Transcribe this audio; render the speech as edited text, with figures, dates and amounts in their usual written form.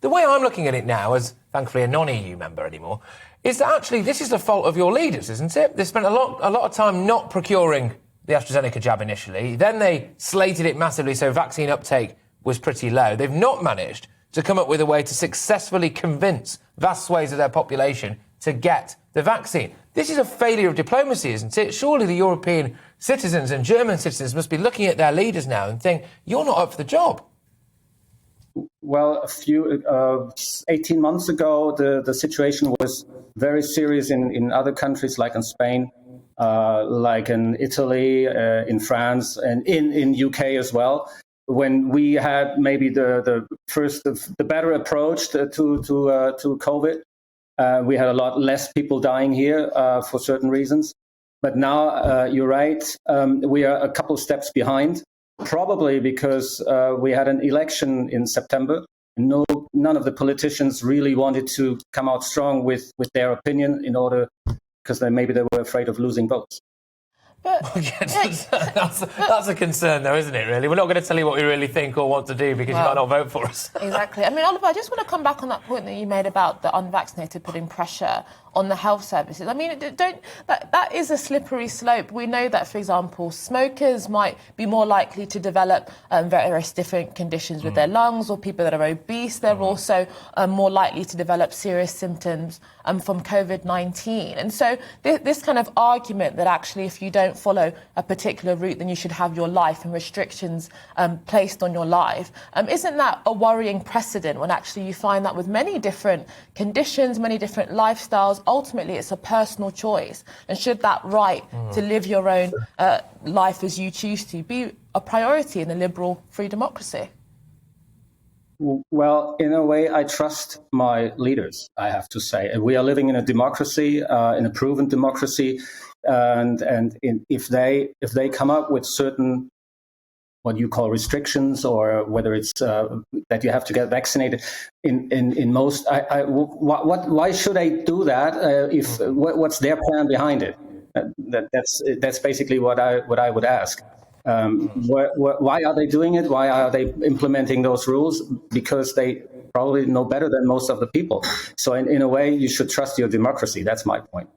The way I'm looking at it now, as thankfully a non-EU member anymore, is that actually this is the fault of your leaders, isn't it? They spent a lot of time not procuring the AstraZeneca jab initially. Then they slated it massively, so vaccine uptake was pretty low. They've not managed to come up with a way to successfully convince vast swathes of their population to get the vaccine. This is a failure of diplomacy, isn't it? Surely the European citizens and German citizens must be looking at their leaders now and think, you're not up for the job. Well, 18 months ago, the situation was very serious in other countries, like in Spain, like in Italy, in France, and in UK as well. When we had maybe the better approach to COVID, we had a lot less people dying here for certain reasons. But now you're right, we are a couple steps behind. Probably because we had an election in September. None of the politicians really wanted to come out strong with their opinion because they were afraid of losing votes. But that's a concern, though, isn't it, really? We're not going to tell you what we really think or want to do because you might not vote for us. Exactly. I mean, Oliver, I just want to come back on that point that you made about the unvaccinated putting pressure on the health services. I mean, that is a slippery slope. We know that, for example, smokers might be more likely to develop various different conditions with their lungs, or people that are obese, they're also more likely to develop serious symptoms from COVID-19. And so this kind of argument that actually if you don't follow a particular route, then you should have your life and restrictions placed on your life, isn't that a worrying precedent when actually you find that with many different conditions, many different lifestyles, ultimately it's a personal choice, and should that right to live your own life as you choose to be a priority in a liberal free democracy? Well, in a way, I trust my leaders, I have to say. We are living in a democracy, in a proven democracy, and if they come up with certain what you call restrictions, or whether it's that you have to get vaccinated. In most, why should I do that? What's their plan behind it? That's basically what I would ask. Why are they doing it? Why are they implementing those rules? Because they probably know better than most of the people. So in a way, you should trust your democracy. That's my point.